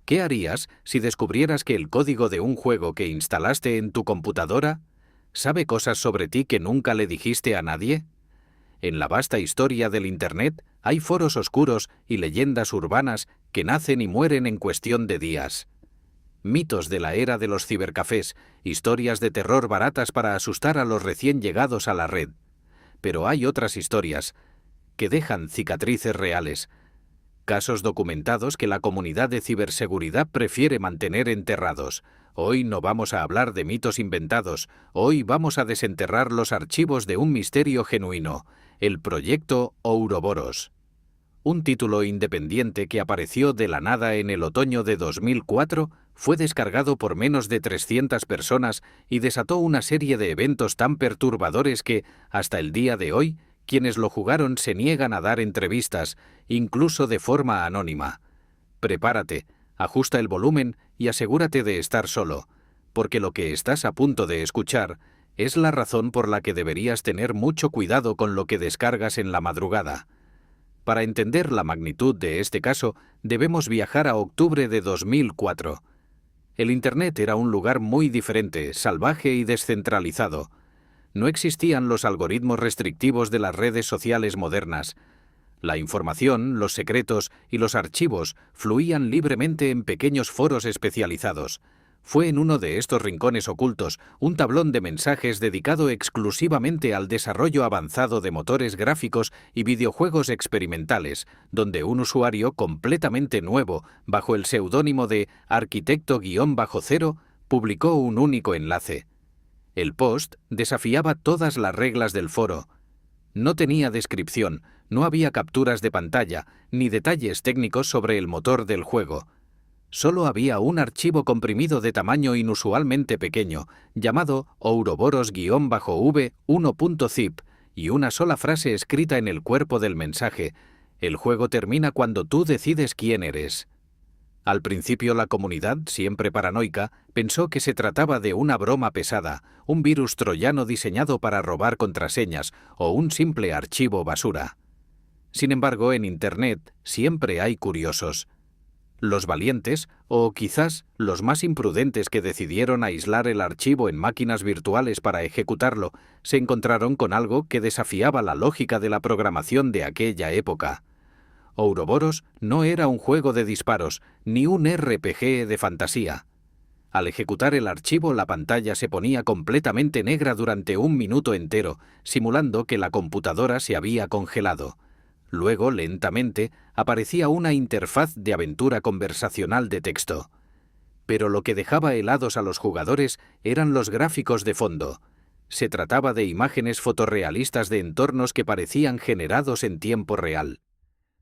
¿Qué harías si descubrieras que el código de un juego que instalaste en tu computadora sabe cosas sobre ti que nunca le dijiste a nadie? En la vasta historia del Internet hay foros oscuros y leyendas urbanas que nacen y mueren en cuestión de días. Mitos de la era de los cibercafés, historias de terror baratas para asustar a los recién llegados a la red. Pero hay otras historias que dejan cicatrices reales, casos documentados que la comunidad de ciberseguridad prefiere mantener enterrados. Hoy no vamos a hablar de mitos inventados, hoy vamos a desenterrar los archivos de un misterio genuino, el proyecto Ouroboros. Un título independiente que apareció de la nada en el otoño de 2004 fue descargado por menos de 300 personas y desató una serie de eventos tan perturbadores que, hasta el día de hoy, quienes lo jugaron se niegan a dar entrevistas, incluso de forma anónima. Prepárate, ajusta el volumen y asegúrate de estar solo, porque lo que estás a punto de escuchar es la razón por la que deberías tener mucho cuidado con lo que descargas en la madrugada. Para entender la magnitud de este caso, debemos viajar a octubre de 2004. El Internet era un lugar muy diferente, salvaje y descentralizado. No existían los algoritmos restrictivos de las redes sociales modernas. La información, los secretos y los archivos fluían libremente en pequeños foros especializados. Fue en uno de estos rincones ocultos, un tablón de mensajes dedicado exclusivamente al desarrollo avanzado de motores gráficos y videojuegos experimentales, donde un usuario completamente nuevo, bajo el seudónimo de Arquitecto-0, publicó un único enlace. El post desafiaba todas las reglas del foro. No tenía descripción, no había capturas de pantalla, ni detalles técnicos sobre el motor del juego. Solo había un archivo comprimido de tamaño inusualmente pequeño, llamado Ouroboros-V1.zip, y una sola frase escrita en el cuerpo del mensaje: el juego termina cuando tú decides quién eres. Al principio la comunidad, siempre paranoica, pensó que se trataba de una broma pesada, un virus troyano diseñado para robar contraseñas o un simple archivo basura. Sin embargo, en Internet siempre hay curiosos. Los valientes, o quizás los más imprudentes que decidieron aislar el archivo en máquinas virtuales para ejecutarlo, se encontraron con algo que desafiaba la lógica de la programación de aquella época. Ouroboros no era un juego de disparos, ni un RPG de fantasía. Al ejecutar el archivo, la pantalla se ponía completamente negra durante 1 minuto entero, simulando que la computadora se había congelado. Luego, lentamente, aparecía una interfaz de aventura conversacional de texto. Pero lo que dejaba helados a los jugadores eran los gráficos de fondo. Se trataba de imágenes fotorrealistas de entornos que parecían generados en tiempo real.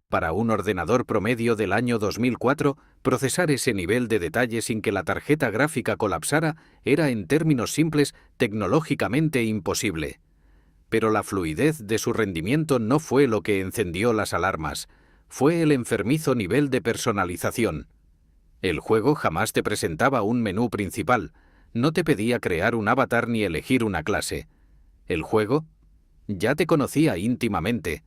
Para un ordenador promedio del año 2004, procesar ese nivel de detalle sin que la tarjeta gráfica colapsara era, en términos simples, tecnológicamente imposible. Pero la fluidez de su rendimiento no fue lo que encendió las alarmas, fue el enfermizo nivel de personalización. El juego jamás te presentaba un menú principal, no te pedía crear un avatar ni elegir una clase. El juego ya te conocía íntimamente.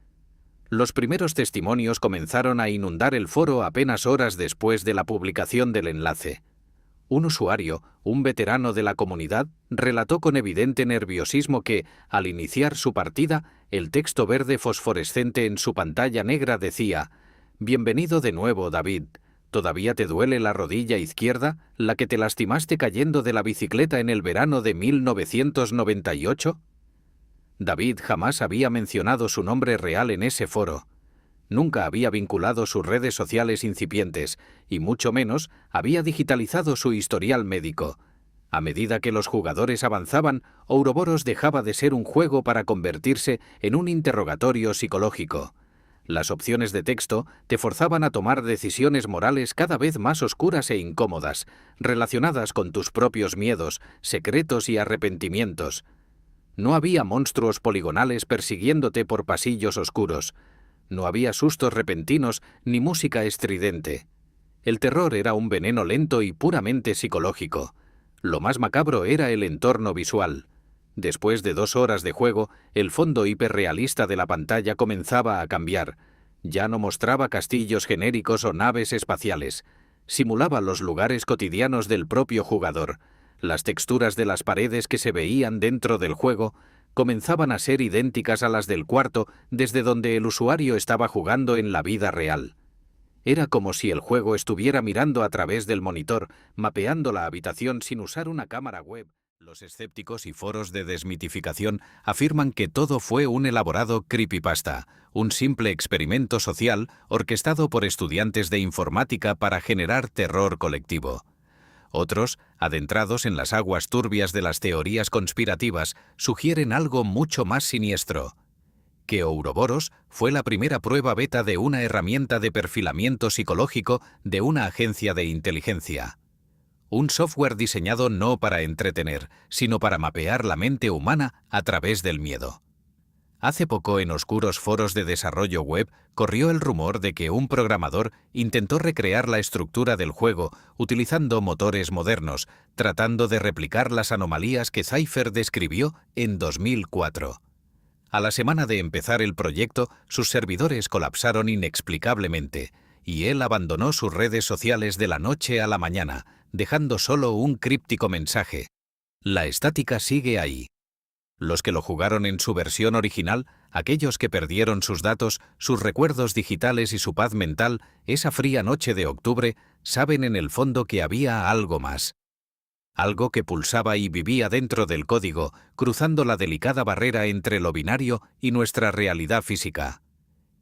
Los primeros testimonios comenzaron a inundar el foro apenas horas después de la publicación del enlace. Un usuario, un veterano de la comunidad, relató con evidente nerviosismo que, al iniciar su partida, el texto verde fosforescente en su pantalla negra decía: «Bienvenido de nuevo, David. ¿Todavía te duele la rodilla izquierda, la que te lastimaste cayendo de la bicicleta en el verano de 1998?» David jamás había mencionado su nombre real en ese foro. Nunca había vinculado sus redes sociales incipientes, y mucho menos había digitalizado su historial médico. A medida que los jugadores avanzaban, Ouroboros dejaba de ser un juego para convertirse en un interrogatorio psicológico. Las opciones de texto te forzaban a tomar decisiones morales cada vez más oscuras e incómodas, relacionadas con tus propios miedos, secretos y arrepentimientos. No había monstruos poligonales persiguiéndote por pasillos oscuros. No había sustos repentinos ni música estridente. El terror era un veneno lento y puramente psicológico. Lo más macabro era el entorno visual. Después de 2 horas de juego, el fondo hiperrealista de la pantalla comenzaba a cambiar. Ya no mostraba castillos genéricos o naves espaciales. Simulaba los lugares cotidianos del propio jugador. Las texturas de las paredes que se veían dentro del juego comenzaban a ser idénticas a las del cuarto desde donde el usuario estaba jugando en la vida real. Era como si el juego estuviera mirando a través del monitor, mapeando la habitación sin usar una cámara web. Los escépticos y foros de desmitificación afirman que todo fue un elaborado creepypasta, un simple experimento social orquestado por estudiantes de informática para generar terror colectivo. Otros, adentrados en las aguas turbias de las teorías conspirativas, sugieren algo mucho más siniestro: que Ouroboros fue la primera prueba beta de una herramienta de perfilamiento psicológico de una agencia de inteligencia. Un software diseñado no para entretener, sino para mapear la mente humana a través del miedo. Hace poco, en oscuros foros de desarrollo web, corrió el rumor de que un programador intentó recrear la estructura del juego utilizando motores modernos, tratando de replicar las anomalías que Cypher describió en 2004. A la semana de empezar el proyecto, sus servidores colapsaron inexplicablemente, y él abandonó sus redes sociales de la noche a la mañana, dejando solo un críptico mensaje: la estática sigue ahí. Los que lo jugaron en su versión original, aquellos que perdieron sus datos, sus recuerdos digitales y su paz mental, esa fría noche de octubre, saben en el fondo que había algo más. Algo que pulsaba y vivía dentro del código, cruzando la delicada barrera entre lo binario y nuestra realidad física.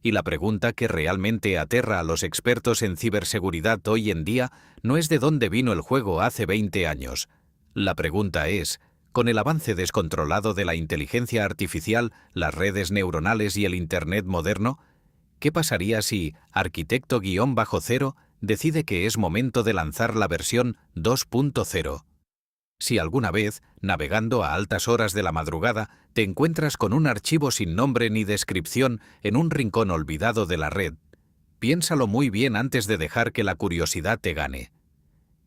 Y la pregunta que realmente aterra a los expertos en ciberseguridad hoy en día no es de dónde vino el juego hace 20 años. La pregunta es: con el avance descontrolado de la inteligencia artificial, las redes neuronales y el Internet moderno, ¿qué pasaría si Arquitecto-0 decide que es momento de lanzar la versión 2.0? Si alguna vez, navegando a altas horas de la madrugada, te encuentras con un archivo sin nombre ni descripción en un rincón olvidado de la red, piénsalo muy bien antes de dejar que la curiosidad te gane.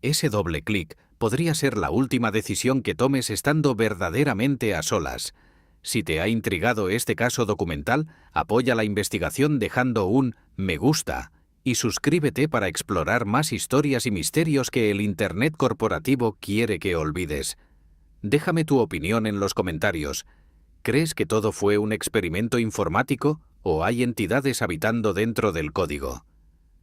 Ese doble clic podría ser la última decisión que tomes estando verdaderamente a solas. Si te ha intrigado este caso documental, apoya la investigación dejando un me gusta y suscríbete para explorar más historias y misterios que el Internet corporativo quiere que olvides. Déjame tu opinión en los comentarios. ¿Crees que todo fue un experimento informático o hay entidades habitando dentro del código?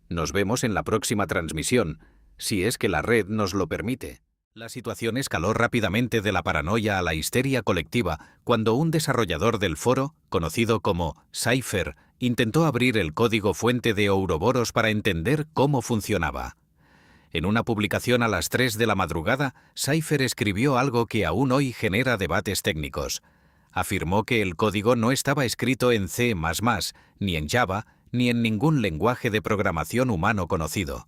Nos vemos en la próxima transmisión, si es que la red nos lo permite. La situación escaló rápidamente de la paranoia a la histeria colectiva cuando un desarrollador del foro, conocido como Cypher, intentó abrir el código fuente de Ouroboros para entender cómo funcionaba. En una publicación a las 3 de la madrugada, Cypher escribió algo que aún hoy genera debates técnicos. Afirmó que el código no estaba escrito en C++, ni en Java, ni en ningún lenguaje de programación humano conocido.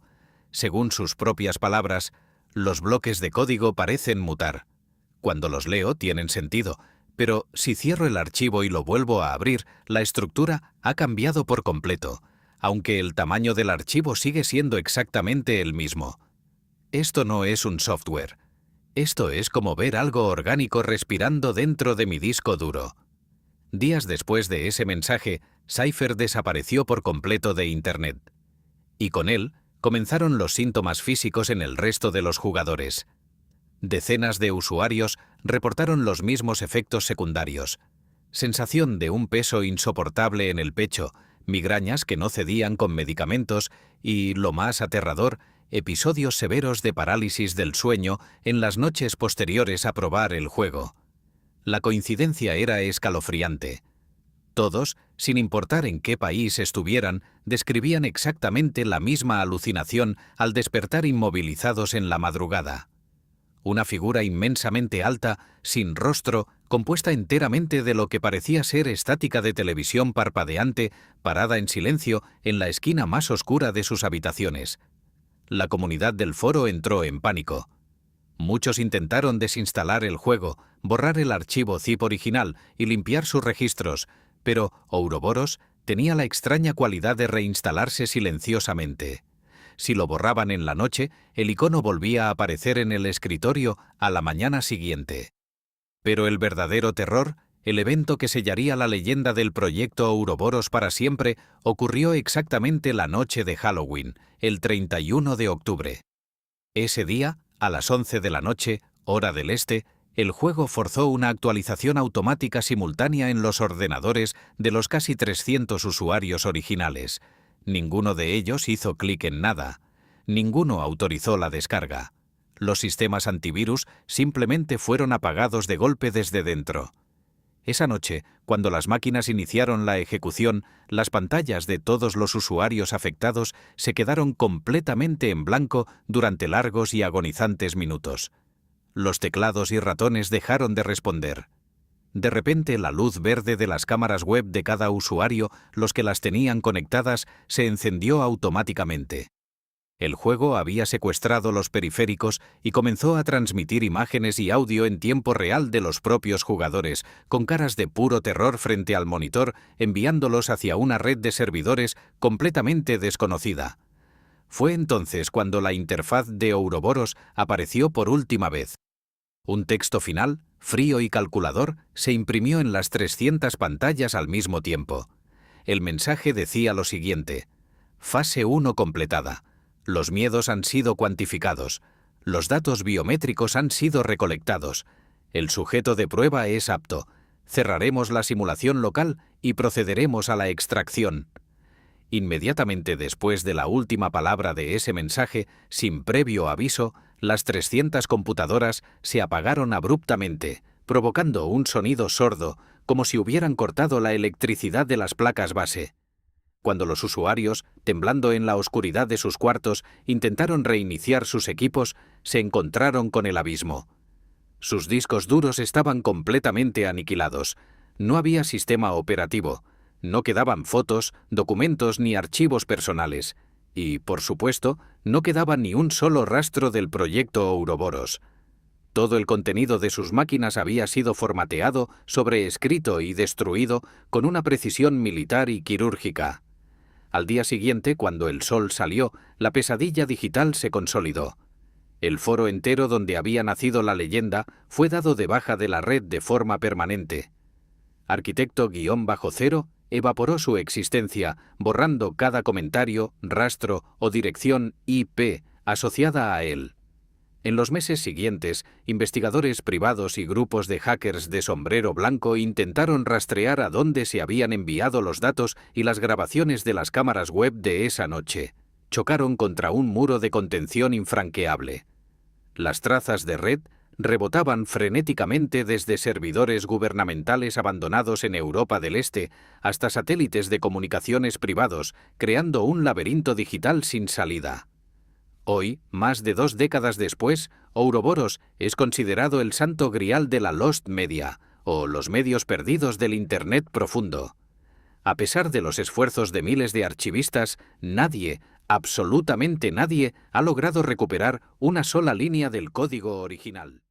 Según sus propias palabras, los bloques de código parecen mutar. Cuando los leo tienen sentido, pero si cierro el archivo y lo vuelvo a abrir, la estructura ha cambiado por completo, aunque el tamaño del archivo sigue siendo exactamente el mismo. Esto no es un software. Esto es como ver algo orgánico respirando dentro de mi disco duro. Días después de ese mensaje, Cypher desapareció por completo de Internet. Y con él, comenzaron los síntomas físicos en el resto de los jugadores. Decenas de usuarios reportaron los mismos efectos secundarios: sensación de un peso insoportable en el pecho, migrañas que no cedían con medicamentos y, lo más aterrador, episodios severos de parálisis del sueño en las noches posteriores a probar el juego. La coincidencia era escalofriante. Todos, sin importar en qué país estuvieran, describían exactamente la misma alucinación al despertar inmovilizados en la madrugada. Una figura inmensamente alta, sin rostro, compuesta enteramente de lo que parecía ser estática de televisión parpadeante, parada en silencio en la esquina más oscura de sus habitaciones. La comunidad del foro entró en pánico. Muchos intentaron desinstalar el juego, borrar el archivo zip original y limpiar sus registros, pero Ouroboros tenía la extraña cualidad de reinstalarse silenciosamente. Si lo borraban en la noche, el icono volvía a aparecer en el escritorio a la mañana siguiente. Pero el verdadero terror El evento que sellaría la leyenda del proyecto Ouroboros para siempre ocurrió exactamente la noche de Halloween, el 31 de octubre. Ese día, a las 11 de la noche, hora del este, el juego forzó una actualización automática simultánea en los ordenadores de los casi 300 usuarios originales. Ninguno de ellos hizo clic en nada. Ninguno autorizó la descarga. Los sistemas antivirus simplemente fueron apagados de golpe desde dentro. Esa noche, cuando las máquinas iniciaron la ejecución, las pantallas de todos los usuarios afectados se quedaron completamente en blanco durante largos y agonizantes minutos. Los teclados y ratones dejaron de responder. De repente, la luz verde de las cámaras web de cada usuario, los que las tenían conectadas, se encendió automáticamente. El juego había secuestrado los periféricos y comenzó a transmitir imágenes y audio en tiempo real de los propios jugadores, con caras de puro terror frente al monitor, enviándolos hacia una red de servidores completamente desconocida. Fue entonces cuando la interfaz de Ouroboros apareció por última vez. Un texto final, frío y calculador, se imprimió en las 300 pantallas al mismo tiempo. El mensaje decía lo siguiente: Fase 1 completada. Los miedos han sido cuantificados. Los datos biométricos han sido recolectados. El sujeto de prueba es apto. Cerraremos la simulación local y procederemos a la extracción. Inmediatamente después de la última palabra de ese mensaje, sin previo aviso, las 300 computadoras se apagaron abruptamente, provocando un sonido sordo, como si hubieran cortado la electricidad de las placas base. Cuando los usuarios, temblando en la oscuridad de sus cuartos, intentaron reiniciar sus equipos, se encontraron con el abismo. Sus discos duros estaban completamente aniquilados. No había sistema operativo. No quedaban fotos, documentos ni archivos personales. Y, por supuesto, no quedaba ni un solo rastro del proyecto Ouroboros. Todo el contenido de sus máquinas había sido formateado, sobreescrito y destruido con una precisión militar y quirúrgica. Al día siguiente, cuando el sol salió, la pesadilla digital se consolidó. El foro entero donde había nacido la leyenda fue dado de baja de la red de forma permanente. Arquitecto-0 evaporó su existencia, borrando cada comentario, rastro o dirección IP asociada a él. En los meses siguientes, investigadores privados y grupos de hackers de sombrero blanco intentaron rastrear a dónde se habían enviado los datos y las grabaciones de las cámaras web de esa noche. Chocaron contra un muro de contención infranqueable. Las trazas de red rebotaban frenéticamente desde servidores gubernamentales abandonados en Europa del Este hasta satélites de comunicaciones privados, creando un laberinto digital sin salida. Hoy, más de 2 décadas después, Ouroboros es considerado el santo grial de la Lost Media, o los medios perdidos del Internet profundo. A pesar de los esfuerzos de miles de archivistas, nadie, absolutamente nadie, ha logrado recuperar una sola línea del código original.